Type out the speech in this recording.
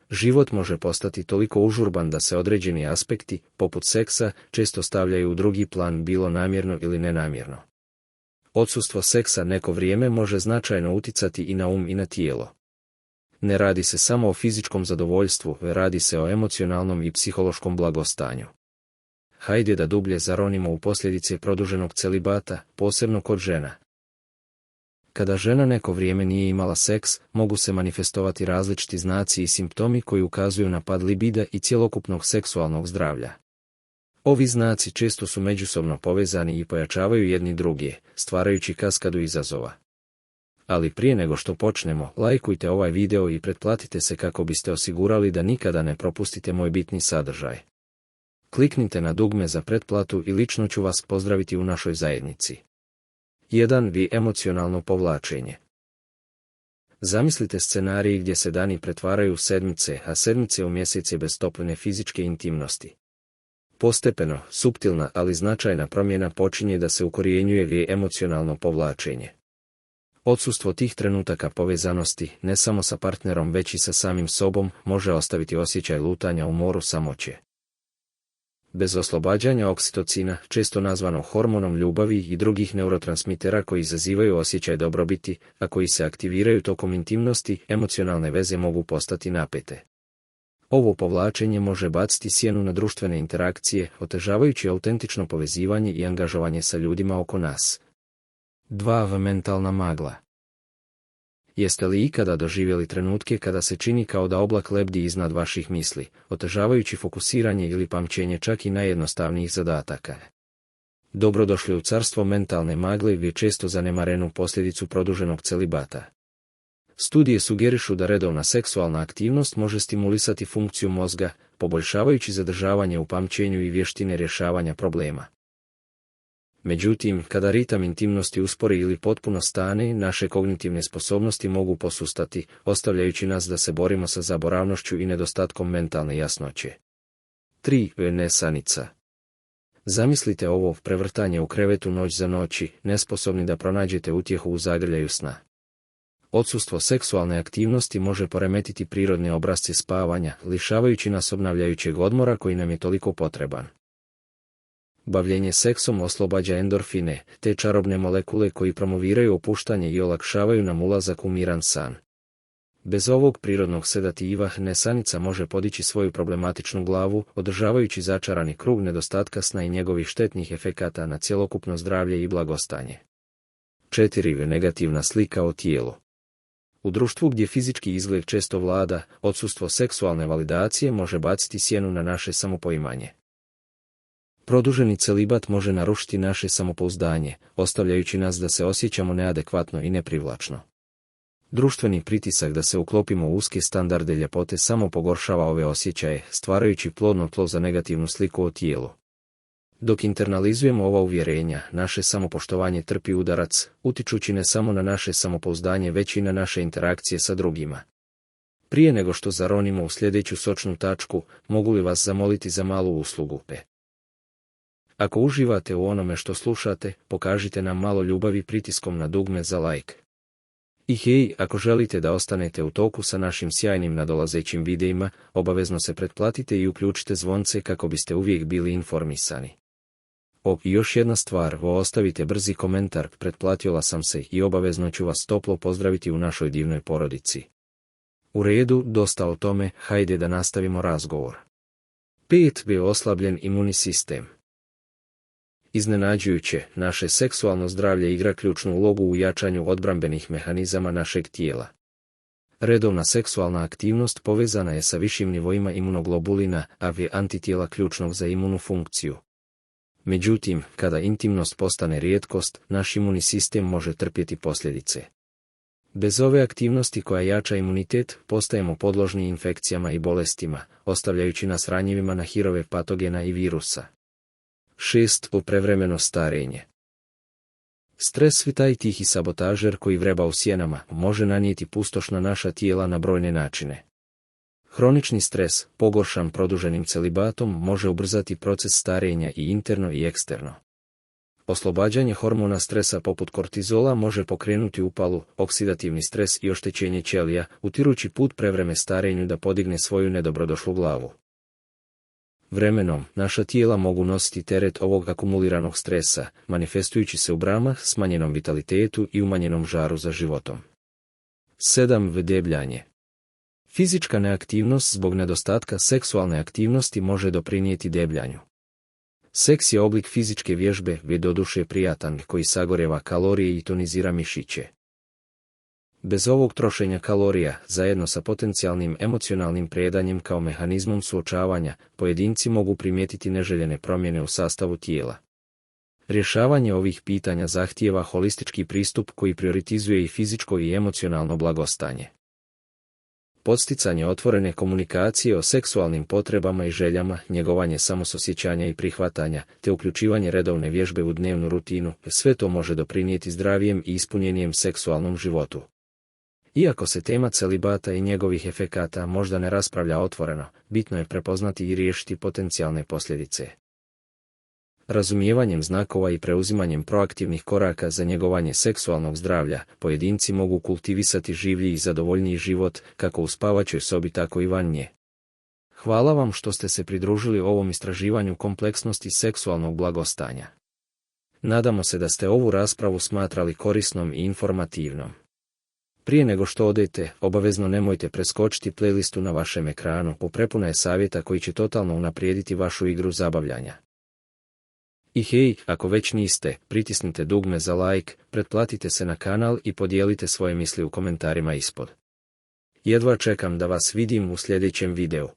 Život može postati toliko užurban da se određeni aspekti, poput seksa, često stavljaju u drugi plan bilo namjerno ili nenamjerno. Odsustvo seksa neko vrijeme može značajno uticati i na um i na tijelo. Ne radi se samo o fizičkom zadovoljstvu, radi se o emocionalnom i psihološkom blagostanju. Hajde da dublje zaronimo u posljedice produženog celibata, posebno kod žena. Kada žena neko vrijeme nije imala seks, mogu se manifestovati različiti znaci i simptomi koji ukazuju na pad libida i cjelokupnog seksualnog zdravlja. Ovi znaci često su međusobno povezani i pojačavaju jedni druge, stvarajući kaskadu izazova. Ali prije nego što počnemo, lajkujte ovaj video i pretplatite se kako biste osigurali da nikada ne propustite moj bitni sadržaj. Kliknite na dugme za pretplatu i lično ću vas pozdraviti u našoj zajednici. 1. Emocionalno povlačenje. Zamislite scenarij gdje se dani pretvaraju u sedmice, a sedmice u mjesece bez toplene fizičke intimnosti. Postepeno, suptilna ali značajna promjena počinje da se ukorjenjuje emocionalno povlačenje. Odsustvo tih trenutaka povezanosti, ne samo sa partnerom već i sa samim sobom, može ostaviti osjećaj lutanja u moru samoće. Bez oslobađanja oksitocina, često nazvano hormonom ljubavi i drugih neurotransmitera koji izazivaju osjećaj dobrobiti, a koji se aktiviraju tokom intimnosti, emocionalne veze mogu postati napete. Ovo povlačenje može baciti sjenu na društvene interakcije, otežavajući autentično povezivanje i angažovanje sa ljudima oko nas. 2. Mentalna magla. Jeste li ikada doživjeli trenutke kada se čini kao da oblak lebdi iznad vaših misli, otežavajući fokusiranje ili pamćenje čak i najjednostavnijih zadataka? Dobrodošli u carstvo mentalne magle i često zanemarenu posljedicu produženog celibata. Studije sugerišu da redovna seksualna aktivnost može stimulisati funkciju mozga, poboljšavajući zadržavanje u pamćenju i vještine rješavanja problema. Međutim, kada ritam intimnosti uspori ili potpuno stane, naše kognitivne sposobnosti mogu posustati, ostavljajući nas da se borimo sa zaboravnošću i nedostatkom mentalne jasnoće. 3. Nesanica. Zamislite ovo prevrtanje u krevetu noć za noći, nesposobni da pronađete utjehu u zagrljaju sna. Odsustvo seksualne aktivnosti može poremetiti prirodne obrasce spavanja, lišavajući nas obnavljajućeg odmora koji nam je toliko potreban. Bavljenje seksom oslobađa endorfine, te čarobne molekule koji promoviraju opuštanje i olakšavaju nam ulazak u miran san. Bez ovog prirodnog sedativa, nesanica može podići svoju problematičnu glavu, održavajući začarani krug nedostatka sna i njegovih štetnih efekata na cjelokupno zdravlje i blagostanje. 4. Negativna slika o tijelu. U društvu gdje fizički izgled često vlada, odsustvo seksualne validacije može baciti sjenu na naše samopoimanje. Produženi celibat može narušiti naše samopouzdanje, ostavljajući nas da se osjećamo neadekvatno i neprivlačno. Društveni pritisak da se uklopimo u uske standarde ljepote samo pogoršava ove osjećaje, stvarajući plodno tlo za negativnu sliku o tijelu. Dok internalizujemo ova uvjerenja, naše samopoštovanje trpi udarac, utičući ne samo na naše samopouzdanje već i na naše interakcije sa drugima. Prije nego što zaronimo u sljedeću sočnu tačku, mogu li vas zamoliti za malu uslugu? Ako uživate u onome što slušate, pokažite nam malo ljubavi pritiskom na dugme za like. I hej, ako želite da ostanete u toku sa našim sjajnim nadolazećim videima, obavezno se pretplatite i uključite zvonce kako biste uvijek bili informisani. I još jedna stvar, ostavite brzi komentar, pretplatila sam se i obavezno ću vas toplo pozdraviti u našoj divnoj porodici. U redu, dosta o tome, hajde da nastavimo razgovor. 5. Oslabljen imunni sistem. Iznenađujuće, naše seksualno zdravlje igra ključnu ulogu u jačanju odbrambenih mehanizama našeg tijela. Redovna seksualna aktivnost povezana je sa višim nivoima imunoglobulina, antitijela ključnog za imunu funkciju. Međutim, kada intimnost postane rijetkost, naš imunni sistem može trpjeti posljedice. Bez ove aktivnosti koja jača imunitet, postajemo podložni infekcijama i bolestima, ostavljajući nas ranjivima na hirove patogena i virusa. 6. Prevremeno starenje. Stres, taj tihi sabotažer koji vreba u sjenama, može nanijeti pustoš na naša tijela na brojne načine. Hronični stres, pogoršan produženim celibatom, može ubrzati proces starenja i interno i eksterno. Oslobađanje hormona stresa poput kortizola može pokrenuti upalu, oksidativni stres i oštećenje ćelija, utirujući put prevreme starenju da podigne svoju nedobrodošlu glavu. Vremenom, naša tijela mogu nositi teret ovog akumuliranog stresa, manifestujući se u bramah, smanjenom vitalitetu i umanjenom žaru za životom. 7. Debljanje. Fizička neaktivnost zbog nedostatka seksualne aktivnosti može doprinijeti debljanju. Seks je oblik fizičke vježbe, doduše prijatan, koji sagoreva kalorije i tonizira mišiće. Bez ovog trošenja kalorija, zajedno sa potencijalnim emocionalnim predanjem kao mehanizmom suočavanja, pojedinci mogu primijetiti neželjene promjene u sastavu tijela. Rješavanje ovih pitanja zahtijeva holistički pristup koji prioritizuje i fizičko i emocionalno blagostanje. Podsticanje otvorene komunikacije o seksualnim potrebama i željama, njegovanje samososjećanja i prihvatanja, te uključivanje redovne vježbe u dnevnu rutinu, sve to može doprinijeti zdravijem i ispunjenijem seksualnom životu. Iako se tema celibata i njegovih efekata možda ne raspravlja otvoreno, bitno je prepoznati i riješiti potencijalne posljedice. Razumijevanjem znakova i preuzimanjem proaktivnih koraka za njegovanje seksualnog zdravlja, pojedinci mogu kultivisati življi i zadovoljniji život, kako u spavaćoj sobi tako i van nje. Hvala vam što ste se pridružili ovom istraživanju kompleksnosti seksualnog blagostanja. Nadamo se da ste ovu raspravu smatrali korisnom i informativnom. Prije nego što odete, obavezno nemojte preskočiti playlistu na vašem ekranu, prepuna je savjeta koji će totalno unaprijediti vašu igru zabavljanja. I hej, ako već niste, pritisnite dugme za like, pretplatite se na kanal i podijelite svoje misli u komentarima ispod. Jedva čekam da vas vidim u sljedećem videu.